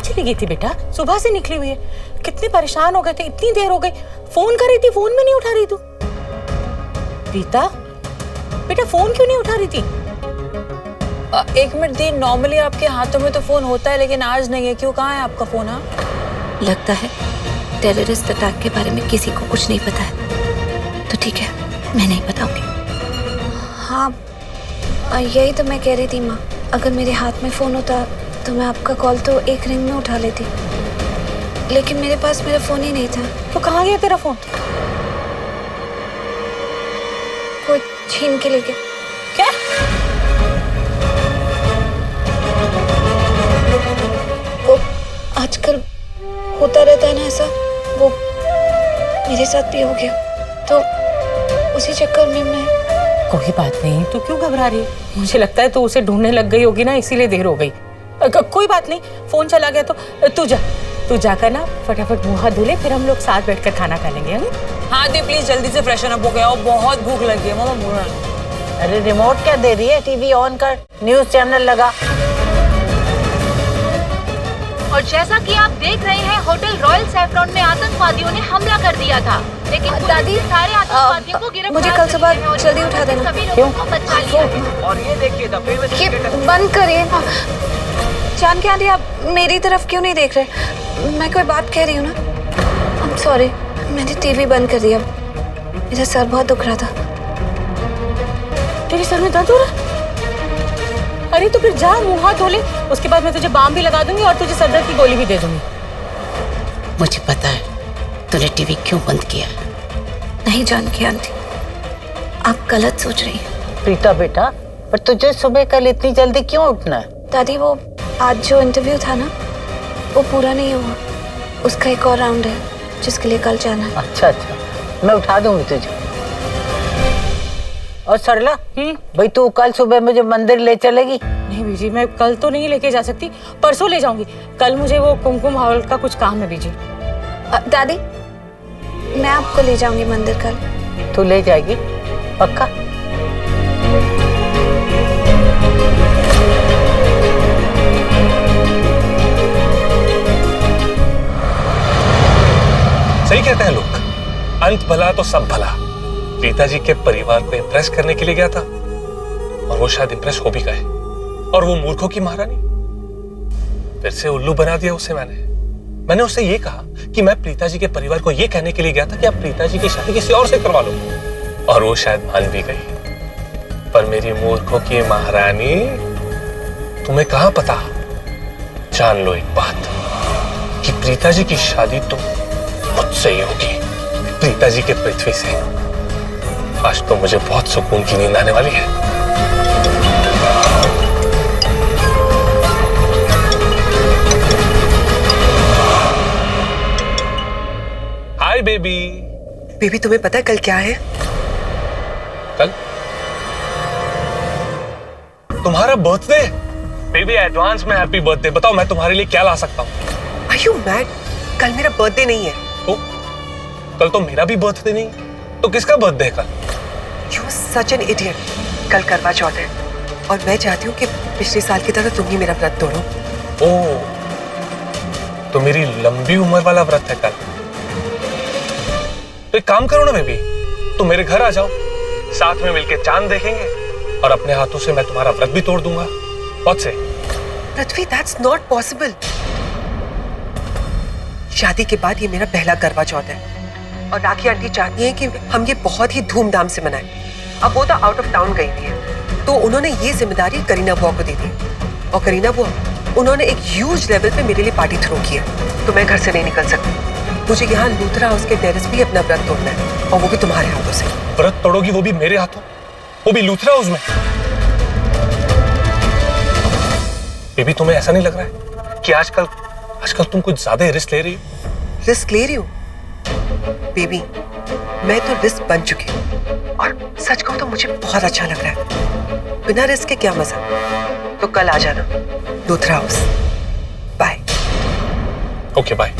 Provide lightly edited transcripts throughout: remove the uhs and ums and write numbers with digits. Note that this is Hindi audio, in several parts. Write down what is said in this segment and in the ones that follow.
चली गई थी बेटा? सुबह से निकली हुई है। कितने परेशान हो गए थे, इतनी देर हो गई। फोन कर रही थी, फोन में नहीं उठा रही तू। प्रीता बेटा फोन क्यों नहीं उठा रही थी? एक मिनट दी, नॉर्मली आपके हाथों में तो फोन होता है लेकिन आज नहीं है। क्यों, कहाँ है आपका फोन? हाँ, लगता है टेररिस्ट अटैक के बारे में किसी को कुछ नहीं पता है। तो ठीक है, मैं नहीं बताऊंगी। हाँ, यही तो मैं कह रही थी माँ, अगर मेरे हाथ में फोन होता तो मैं आपका कॉल तो एक रिंग में उठा लेती, लेकिन मेरे पास मेरा फोन ही नहीं था। तो कहाँ गया तेरा फोन? कोई छीन के ले गया। क्या? वो आजकल होता रहता है ना ऐसा, वो मेरे साथ भी हो गया, तो उसी चक्कर में मैं। कोई बात नहीं, तू क्यों घबरा रही है? मुझे लगता है तू उसे ढूंढने लग गई होगी ना, इसीलिए देर हो गई। कोई बात नहीं, फोन चला गया तो तू जाकर ना फटाफट मुंह हाथ धो ले, फिर हम लोग साथ बैठकर खाना खा लेंगे। हाँ दी प्लीज जल्दी से फ्रेशन अप हो गया और बहुत भूख लगी है। मामा बोल रहा। अरे रिमोट क्या दे रही है? टीवी ऑन कर, न्यूज चैनल लगा। और जैसा कि आप देख रहे हैं, होटल रॉयल सैफरॉन में आतंकवादियों ने हमला कर दिया था, लेकिन दादी, सारे आतंकवादियों को गिरफ्तार मुझे कल सुबह जल्दी उठा देना। सभी लोगों को बचा लिया। और ये देखिए द फेमस ये बंद करिए। जान के आंटी, आप मेरी तरफ क्यों नहीं देख रहे? मैं कोई बात कह रही हूँ ना। I'm sorry, मैंने टीवी बंद कर दिया, मेरा सर बहुत दुख रहा था। तेरे सर में दर्द हो रहा? अरे तो फिर जा मुंह हाथ धो ले, उसके बाद मैं तुझे बाम भी लगा दूंगी और तुझे सर दर्द की गोली भी दे दूंगी। मुझे पता है तूने टीवी क्यों बंद किया। नहीं जान के आंटी, आप गलत सोच रही हैं। प्रीता बेटा, पर तुझे सुबह कल इतनी जल्दी क्यों उठना है? दादी, वो आज जो इंटरव्यू था ना, वो पूरा नहीं हुआ, उसका एक और राउंड है जिसके लिए कल जाना है। अच्छा, मैं उठा दूंगी तुझे। और सरला, भाई तू कल सुबह मुझे मंदिर ले चलेगी? नहीं बीजी, मैं कल तो नहीं लेके जा सकती, परसों ले जाऊंगी। कल मुझे वो कुमकुम हॉल का कुछ काम है बीजी। दादी, मैं आपको ले जाऊंगी मंदिर कल। तू ले जाएगी पक्का? सही कहते हैं लोग, अंत भला तो सब भला। प्रीता जी के परिवार को इम्प्रेस करने के लिए गया था और वो शायद इम्प्रेस हो भी गए, और वो मूर्खों की महारानी फिर से उल्लू बना दिया उसे। मैंने उससे ये कहा कि मैं प्रीता जी के परिवार को ये कहने के लिए गया था कि आप प्रीता जी की शादी किसी और से करवा लो, और वो शायद मान भी गई। पर मेरी मूर्खों की महारानी, तुम्हें कहां पता, जान लो एक बात कि प्रीता जी की शादी तो मुझसे ही होगी, प्रीता जी के पृथ्वी से। आज तो मुझे बहुत सुकून की नींद आने वाली है। Hi baby. बेबी, तुम्हें पता है कल क्या है? कल तुम्हारा बर्थडे। बेबी एडवांस में हैप्पी बर्थडे। बताओ मैं तुम्हारे लिए क्या ला सकता हूँ? Are you mad? कल मेरा बर्थडे नहीं है। तो कल तो मेरा भी बर्थडे नहीं, तो किसका बर्थडे है कल? You are such an idiot. कल करवा चौथ है और मैं चाहती हूँ कि पिछले साल की तरह तुम ही मेरा व्रत तोड़ो। ओह, तो मेरी लंबी उम्र वाला व्रत है कल। तो एक काम करो ना बेबी, तुम मेरे घर आ जाओ, साथ में मिलके चांद देखेंगे और अपने हाथों से मैं तुम्हारा व्रत भी तोड़ दूंगा। बहुत से। पृथ्वी, that's not possible. शादी के बाद ये मेरा पहला करवा चौथ है और राखी आंटी चाहती है कि हम ये बहुत ही धूमधाम से मनाएं। अब वो तो आउट ऑफ टाउन गई हुई है, तो उन्होंने ये जिम्मेदारी करीना बुआ को दी थी, और करीना बुआ, उन्होंने एक ह्यूज लेवल पे मेरे लिए पार्टी थ्रो की है, तो मैं घर से नहीं निकल सकती। मुझे यहाँ लूथरा हाउस के टेरेस भी अपना व्रत तोड़ना है, और वो भी तुम्हारे हाथों से। व्रत तोड़ोगी, वो भी मेरे हाथों, वो भी लूथरा हाउस में? बेबी तुम्हें ऐसा नहीं लग रहा है कि आजकल तुम कुछ ज्यादा रिस्क ले रही हो? रिस्क ले रही हूँ बेबी, मैं तो रिस्क बन चुकी हूँ, और सच कहूँ तो मुझे बहुत अच्छा लग रहा है। बिना रिस्क के क्या मजा। तो कल आ जाना Luthra house. Bye. Okay bye.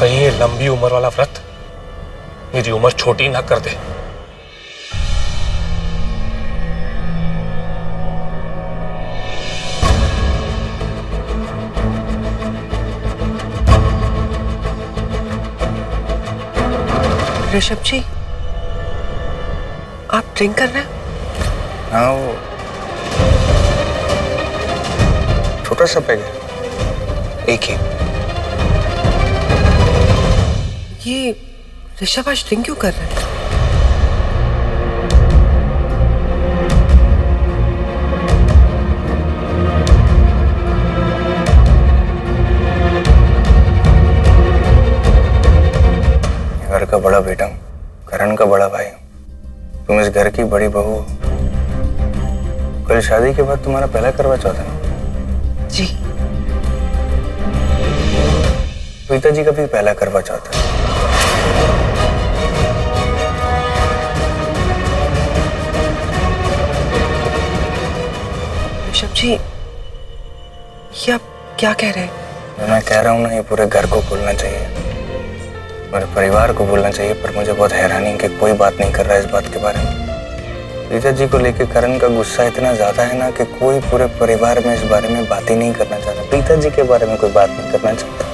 कहीं ये लंबी उम्र वाला व्रत मेरी उम्र छोटी ना कर दे। ऋषभ जी, आप ड्रिंक कर रहे हैं? हाँ, वो छोटा सा पैग है, एक ही। ये ऋषभ आज ड्रिंक क्यों कर रहे हैं? घर का बड़ा बेटा हूँ, करण का बड़ा भाई हूँ। तुम इस घर की बड़ी बहू हो। कल शादी के बाद तुम्हारा पहला करवा चौथ है ना? जी। प्रीता जी का भी पहला करवा चौथ है। ऋषभ जी, ये आप क्या कह रहे हैं? मैं कह रहा हूँ ना, ये पूरे घर को भूलना चाहिए, मेरे परिवार को भूलना चाहिए। पर मुझे बहुत हैरानी है कि कोई बात नहीं कर रहा है इस बात के बारे में। प्रीता जी को लेकर करण का गुस्सा इतना ज्यादा है ना कि कोई पूरे परिवार में इस बारे में बात ही नहीं करना चाहता। प्रीता जी के बारे में कोई बात नहीं करना चाहता।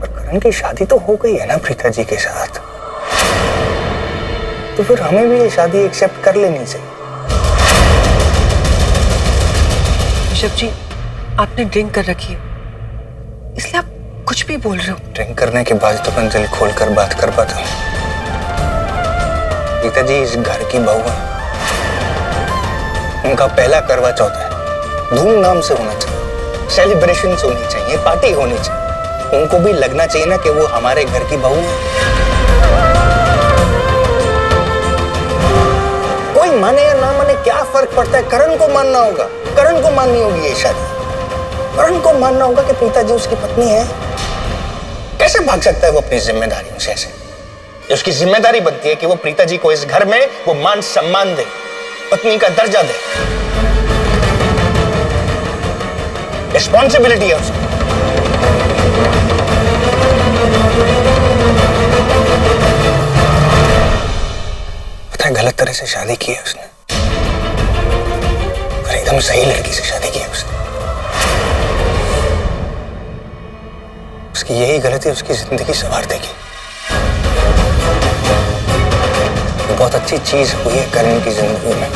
पर करण की शादी तो हो गई है ना प्रीता जी के साथ, तो फिर हमें भी ये शादी एक्सेप्ट कर लेनी चाहिए। ऋषभ जी, आपने ड्रिंक कर रखी है, इसलिए आप कुछ भी बोल रहे हो। ड्रिंक करने के बाद तो मैं दिल खोलकर बात कर पाता हूँ। प्रीता जी इस घर की बहू है, उनका पहला करवा चौथ है, धूमधाम से होना चाहिए, सेलिब्रेशन होनी चाहिए, पार्टी होनी चाहिए। उनको भी लगना चाहिए ना कि वो हमारे घर की बहू है। कोई माने या ना माने क्या फर्क पड़ता है? करण को मानना होगा, करण को माननी होगी ये शादी। करण को मानना होगा कि प्रीता जी उसकी पत्नी है। कैसे भाग सकता है वो अपनी जिम्मेदारियों से? ऐसे उसकी जिम्मेदारी बनती है कि वो प्रीता जी को इस घर में वो मान सम्मान दे, पत्नी का दर्जा दे। रिस्पॉन्सिबिलिटी है उसकी। पता है गलत तरह से शादी की है उसने, पर एकदम सही लड़की से शादी की है उसने। उसकी यही गलती उसकी जिंदगी संवार देगी। बहुत अच्छी चीज हुई है करण की जिंदगी में,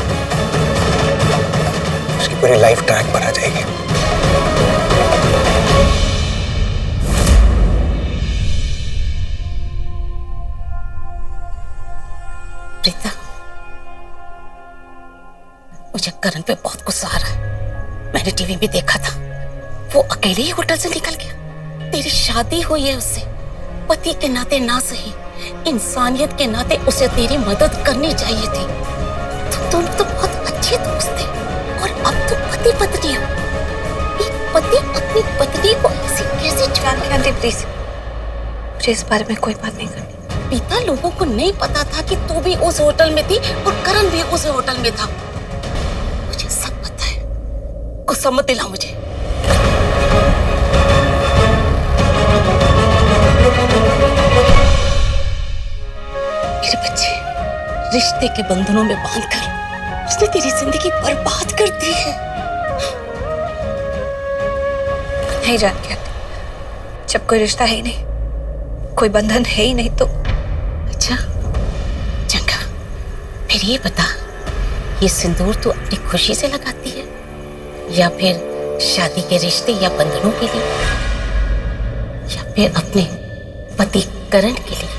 उसकी पूरी लाइफ ट्रैक पर आ जाएगी। प्रीता, मुझे करण पे बहुत गुस्सा आ रहा है। मैंने टीवी में देखा था, वो अकेले ही होटल से निकल गया। तेरी शादी हुई है उससे, पति के नाते ना सही, इंसानियत के नाते उसे तेरी मदद करनी चाहिए थी। तुम दोनों तो बहुत अच्छे दोस्त थे, और अब तुम पति पत्नी हो। एक पति अपनी पत्नी को ऐसे कैसे जानकी आंटी प्लीज, मुझे इस बारे में कोई बात नहीं करनी। पिता लोगों को नहीं पता था कि तू भी उस होटल में थी और करण भी उस होटल में था। मुझे सब पता है, गुस्सा मत दिला मुझे। मेरे बच्चे, रिश्ते के बंधनों में बांधकर उसने तेरी जिंदगी बर्बाद कर दी है। नहीं जानकी आंटी, जब कोई रिश्ता है ही नहीं, कोई बंधन है ही नहीं तो। अच्छा चंगा, फिर ये बता, ये सिंदूर तू अपनी खुशी से लगाती है या फिर शादी के रिश्ते या बंधनों के लिए, या फिर अपने पति करण के लिए?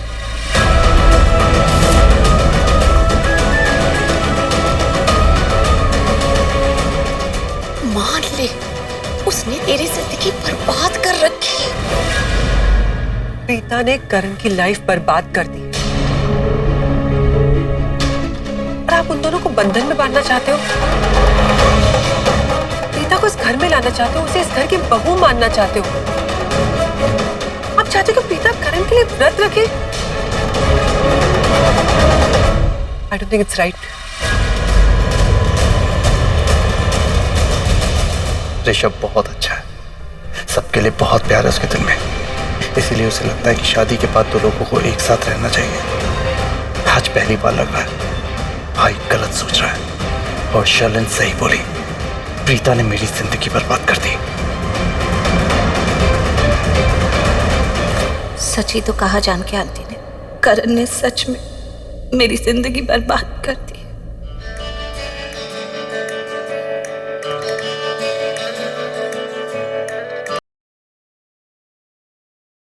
मान ले, उसने तेरी जिंदगी बर्बाद कर रखी है। प्रीता ने करण की लाइफ बर्बाद कर दी, और आप उन दोनों को बंधन में बांधना चाहते हो। प्रीता को इस घर में लाना चाहते हो, उसे इस घर की बहू मानना चाहते हो। आप चाहते हो कि प्रीता करण के लिए व्रत रखे। I don't think it's right. Rishabh बहुत अच्छा है, सबके लिए बहुत प्यार है उसके दिल में, इसीलिए उसे लगता है कि शादी के बाद दो लोगों को एक साथ रहना चाहिए। आज पहली बार लग रहा है भाई गलत सोच रहा है, और शर्लिन सही बोली, प्रीता ने मेरी जिंदगी बर्बाद कर दी। सच ही तो कहा जान के आंटी ने, करण ने सच में मेरी जिंदगी बर्बाद कर दी।